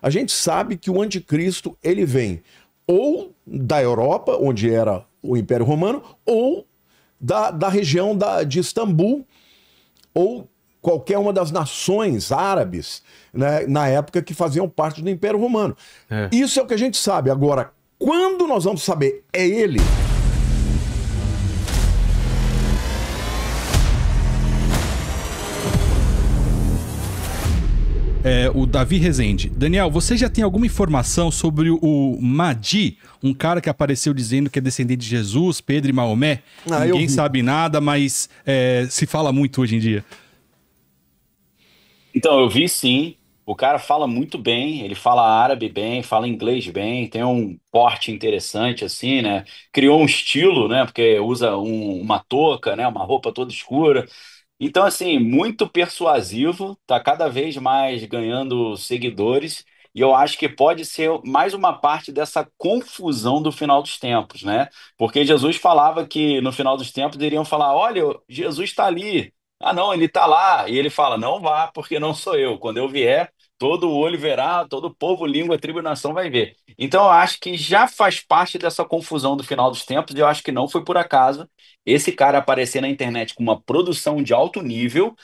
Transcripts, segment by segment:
A gente sabe que o anticristo ele vem ou da Europa, onde era o Império Romano, ou da região de Istambul, ou qualquer uma das nações árabes, né, na época que faziam parte do Império Romano. Isso é o que a gente sabe. Agora, quando nós vamos saber é ele? O Davi Rezende. Daniel, você já tem alguma informação sobre o Mahdi, um cara que apareceu dizendo que é descendente de Jesus, Pedro e Maomé? Ninguém sabe nada, mas se fala muito hoje em dia. Então, eu vi sim. O cara fala muito bem, ele fala árabe bem, fala inglês bem, tem um porte interessante, assim, né? Criou um estilo, né? Porque usa uma touca, né? Uma roupa toda escura. Então, assim, muito persuasivo, tá cada vez mais ganhando seguidores, e eu acho que pode ser mais uma parte dessa confusão do final dos tempos, né? Porque Jesus falava que no final dos tempos iriam falar: olha, Jesus está ali. Ah, não, ele está lá. E ele fala: não vá, porque não sou eu. Quando eu vier, todo olho verá, todo povo, língua, tribo e nação vai ver. Então, eu acho que já faz parte dessa confusão do final dos tempos, e eu acho que não foi por acaso esse cara aparecer na internet com uma produção de alto nível,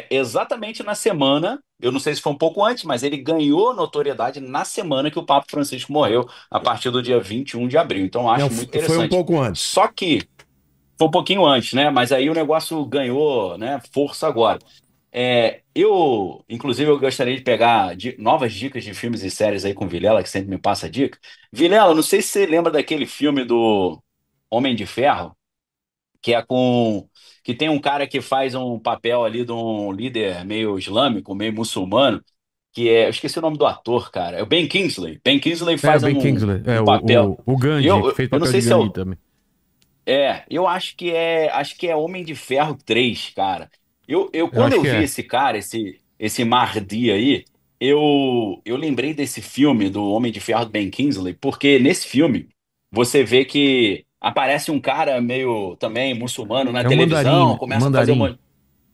exatamente na semana, eu não sei se foi um pouco antes, mas ele ganhou notoriedade na semana que o Papa Francisco morreu, a partir do dia 21 de abril. Então, eu Não, acho muito foi um interessante. pouco antes. Só que foi um pouquinho antes, né? Mas aí o negócio ganhou, né, força agora. Inclusive, eu gostaria de pegar novas dicas de filmes e séries aí com o Vilela, que sempre me passa dica. Vilela, não sei se você lembra daquele filme do Homem de Ferro, que é com que tem um cara que faz um papel ali de um líder meio islâmico, meio muçulmano, eu esqueci o nome do ator, cara. É o Ben Kingsley. Ben Kingsley É, o faz Ben Kingsley. um papel. O E Gandhi, que Eu, fez eu não papel sei de se é Gandhi também. eu acho que é Homem de Ferro 3, cara. Eu Quando acho eu que vi é. esse cara, esse Mahdi aí, eu lembrei desse filme do Homem de Ferro do Ben Kingsley, porque nesse filme você vê que aparece um cara meio também muçulmano na É o Mandarim, televisão, né? começa a fazer Mandarim. uma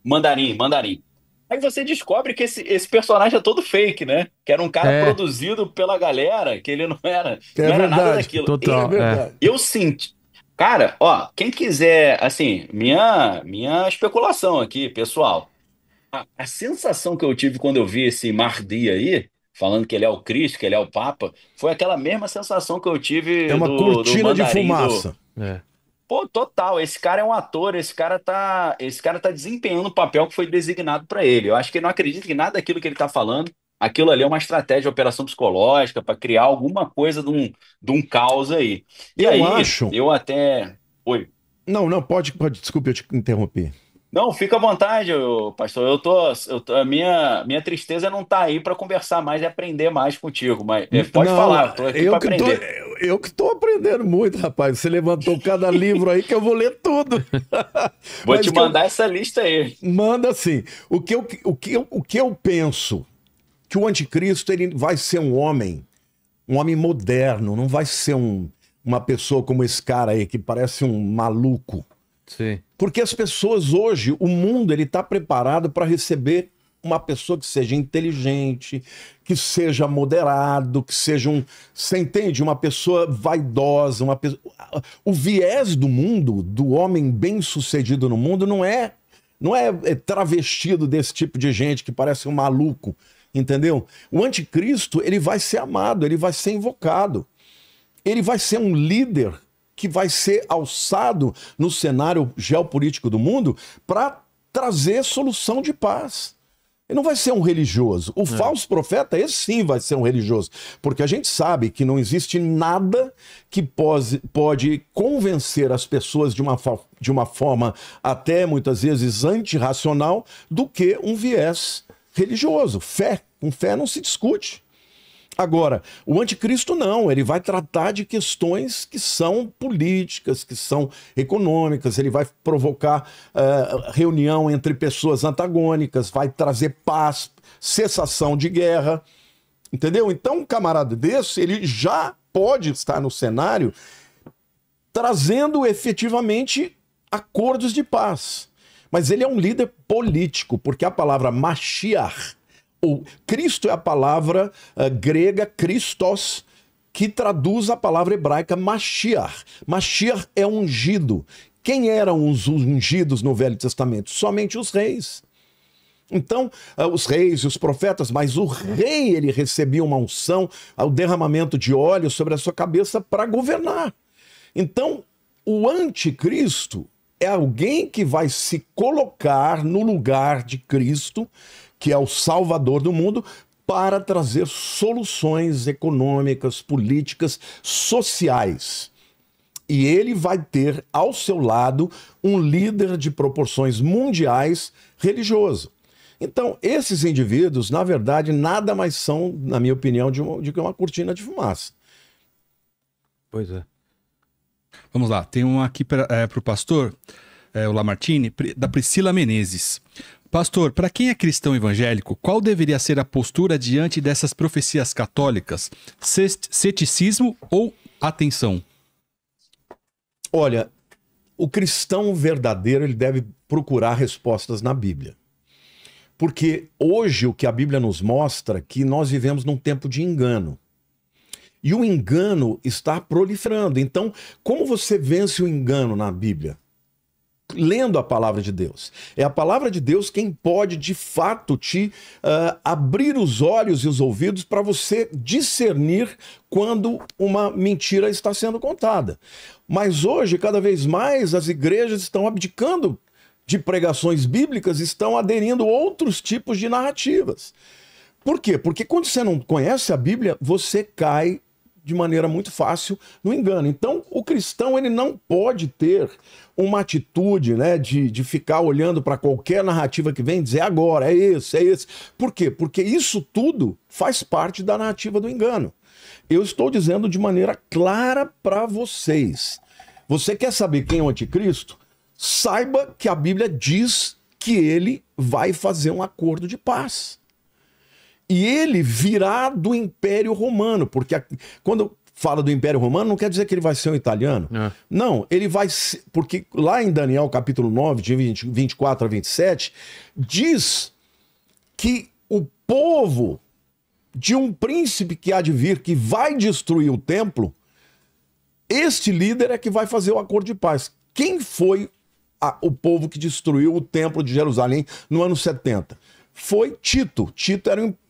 mandarim. Aí você descobre que esse personagem é todo fake, né? Que era um cara É, produzido pela galera, que ele não era, É não era nada verdade, daquilo. é total. É. verdade. Eu senti. Cara, ó, quem quiser, assim, minha especulação aqui, pessoal. A sensação que eu tive quando eu vi esse Mahdi aí, falando que ele é o Cristo, que ele é o Papa, foi aquela mesma sensação que eu É tive uma do cortina de Mandarim do. fumaça. É. Pô, total, esse cara é um ator, esse cara tá desempenhando o papel que foi designado para ele. Eu acho que ele não acredita que nada daquilo que ele tá falando, aquilo ali é uma estratégia de operação psicológica para criar alguma coisa de um caus aí. E Eu aí, acho. eu até. Oi. Não, não, pode, desculpe, eu te interrompi. Não, fica à vontade, pastor. A minha tristeza não tá aí para conversar mais e aprender mais contigo, mas pode Não, falar, estou aqui para aprender. eu que tô aprendendo muito, rapaz. Você levantou cada livro aí que eu vou ler tudo. Vou Mas te que eu mandar essa lista aí. manda assim, o que eu penso que o anticristo ele vai ser um homem moderno, não vai ser uma pessoa como esse cara aí que parece um maluco. Sim. Porque as pessoas hoje, o mundo ele está preparado para receber uma pessoa que seja inteligente, que seja moderado, que seja você entende? Uma pessoa vaidosa, o viés do mundo, do homem bem-sucedido no mundo, não é travestido desse tipo de gente que parece um maluco, entendeu? O anticristo, ele vai ser amado, ele vai ser invocado. Ele vai ser um líder que vai ser alçado no cenário geopolítico do mundo para trazer solução de paz. Ele não vai ser um religioso. O falso profeta, esse sim vai ser um religioso. Porque a gente sabe que não existe nada que pode convencer as pessoas de uma forma até muitas vezes antirracional do que um viés religioso. Fé. Com fé não se discute. Agora, o anticristo não, ele vai tratar de questões que são políticas, que são econômicas, ele vai provocar reunião entre pessoas antagônicas, vai trazer paz, cessação de guerra, entendeu? Então, um camarada desse, ele já pode estar no cenário trazendo efetivamente acordos de paz. Mas ele é um líder político, porque a palavra Mashiach, O Cristo é a palavra grega Christos, que traduz a palavra hebraica Mashiach. Mashiach é ungido. Quem eram os ungidos no Velho Testamento? Somente os reis. Então, os reis e os profetas, mas o rei, ele recebia uma unção, o derramamento de óleo sobre a sua cabeça para governar. Então, o anticristo é alguém que vai se colocar no lugar de Cristo, que é o Salvador do mundo, para trazer soluções econômicas, políticas, sociais. E ele vai ter ao seu lado um líder de proporções mundiais religioso. Então, esses indivíduos, na verdade, nada mais são, na minha opinião, de que uma cortina de fumaça. Pois é. Vamos lá, tem um aqui para o pastor, o Lamartine, da Priscila Menezes. Pastor, para quem é cristão evangélico, qual deveria ser a postura diante dessas profecias católicas? Ceticismo ou atenção? Olha, o cristão verdadeiro, ele deve procurar respostas na Bíblia. Porque hoje o que a Bíblia nos mostra é que nós vivemos num tempo de engano. E o engano está proliferando. Então, como você vence o engano na Bíblia? Lendo a palavra de Deus. É a palavra de Deus quem pode, de fato, te abrir os olhos e os ouvidos para você discernir quando uma mentira está sendo contada. Mas hoje, cada vez mais, as igrejas estão abdicando de pregações bíblicas, estão aderindo a outros tipos de narrativas. Por quê? Porque quando você não conhece a Bíblia, você cai de maneira muito fácil no engano. Então, o cristão, ele não pode ter uma atitude, né, de ficar olhando para qualquer narrativa que vem e dizer agora, é esse, é esse. Por quê? Porque isso tudo faz parte da narrativa do engano. Eu estou dizendo de maneira clara para vocês. Você quer saber quem é o anticristo? Saiba que a Bíblia diz que ele vai fazer um acordo de paz. E ele virá do Império Romano, porque quando fala do Império Romano, não quer dizer que ele vai ser um italiano. Não, ele vai ser, porque lá em Daniel capítulo 9, de 24 a 27, diz que o povo de um príncipe que há de vir, que vai destruir o templo, este líder é que vai fazer o acordo de paz. Quem foi o povo que destruiu o templo de Jerusalém no ano 70? Foi Tito. Tito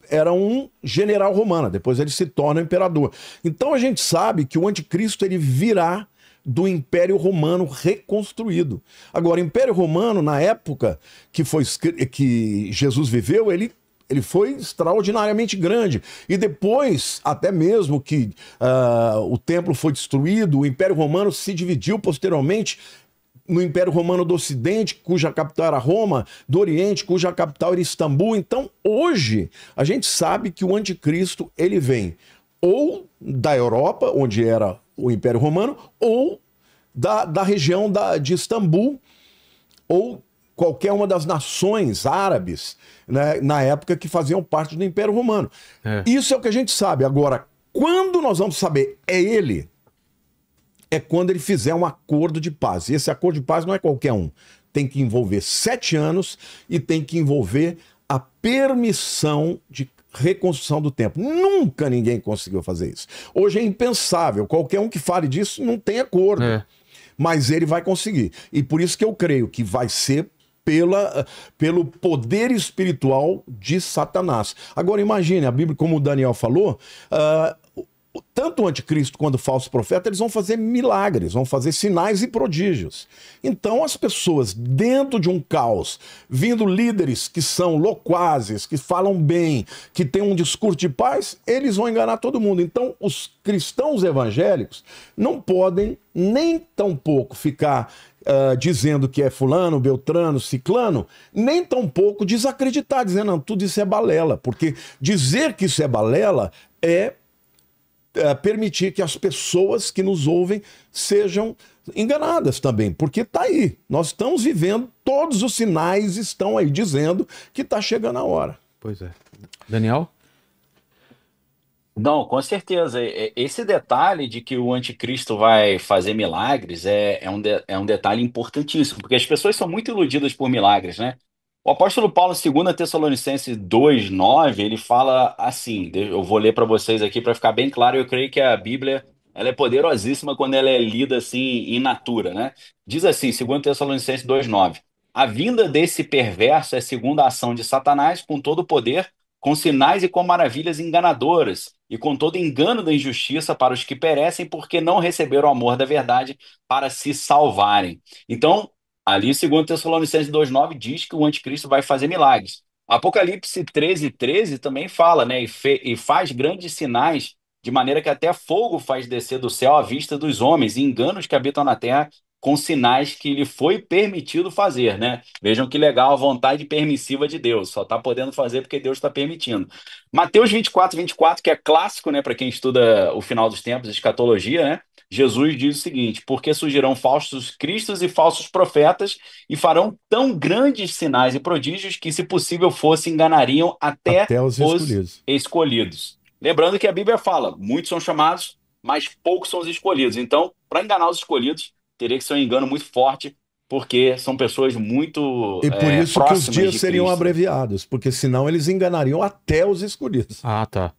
era um general romano, depois ele se torna imperador. Então a gente sabe que o anticristo ele virá do Império Romano reconstruído. Agora, o Império Romano, na época que Jesus viveu, ele foi extraordinariamente grande. E depois, até mesmo que o templo foi destruído, o Império Romano se dividiu posteriormente no Império Romano do Ocidente, cuja capital era Roma, do Oriente, cuja capital era Istambul. Então, hoje, a gente sabe que o anticristo, ele vem ou da Europa, onde era o Império Romano, ou da região de Istambul, ou qualquer uma das nações árabes, né, na época que faziam parte do Império Romano. Isso é o que a gente sabe. Agora, quando nós vamos saber é ele, é quando ele fizer um acordo de paz. E esse acordo de paz não é qualquer um. Tem que envolver 7 anos e tem que envolver a permissão de reconstrução do templo. Nunca ninguém conseguiu fazer isso. Hoje é impensável. Qualquer um que fale disso não tem acordo. Mas ele vai conseguir. E por isso que eu creio que vai ser pelo poder espiritual de Satanás. Agora imagine, a Bíblia, como o Daniel falou, tanto o anticristo quanto o falso profeta, eles vão fazer milagres, vão fazer sinais e prodígios. Então as pessoas dentro de um caos, vindo líderes que são loquazes, que falam bem, que têm um discurso de paz, eles vão enganar todo mundo. Então os cristãos evangélicos não podem nem tampouco ficar dizendo que é fulano, beltrano, ciclano, nem tampouco desacreditar, dizendo não, tudo isso é balela, porque dizer que isso é balela é permitir que as pessoas que nos ouvem sejam enganadas também, porque está aí, nós estamos vivendo, todos os sinais estão aí dizendo que está chegando a hora. Pois é. Daniel? Não, com certeza. Esse detalhe de que o anticristo vai fazer milagres é um detalhe importantíssimo, porque as pessoas são muito iludidas por milagres, né? O apóstolo Paulo, em 2 Tessalonicenses 2:9, ele fala assim, eu vou ler para vocês aqui para ficar bem claro, eu creio que a Bíblia ela é poderosíssima quando ela é lida assim in natura, né? Diz assim, 2 Tessalonicenses 2:9, a vinda desse perverso é segundo a ação de Satanás com todo o poder, com sinais e com maravilhas enganadoras, e com todo engano da injustiça para os que perecem, porque não receberam o amor da verdade para se salvarem. Então, ali, segundo Tessalonicenses 2:9 diz que o anticristo vai fazer milagres. Apocalipse 13:13 também fala, né? E faz grandes sinais, de maneira que até fogo faz descer do céu à vista dos homens, e enganos que habitam na terra, com sinais que lhe foi permitido fazer, né? Vejam que legal a vontade permissiva de Deus. Só está podendo fazer porque Deus está permitindo. Mateus 24:24, que é clássico, né? Para quem estuda o final dos tempos, escatologia, né? Jesus diz o seguinte: porque surgirão falsos cristos e falsos profetas e farão tão grandes sinais e prodígios que, se possível fosse, enganariam até Até os os escolhidos. escolhidos. Lembrando que a Bíblia fala, muitos são chamados, mas poucos são os escolhidos. Então, para enganar os escolhidos, teria que ser um engano muito forte, porque são pessoas muito E por isso que os próximas dias de seriam Cristo. abreviados, porque senão eles enganariam até os escolhidos. Ah, tá.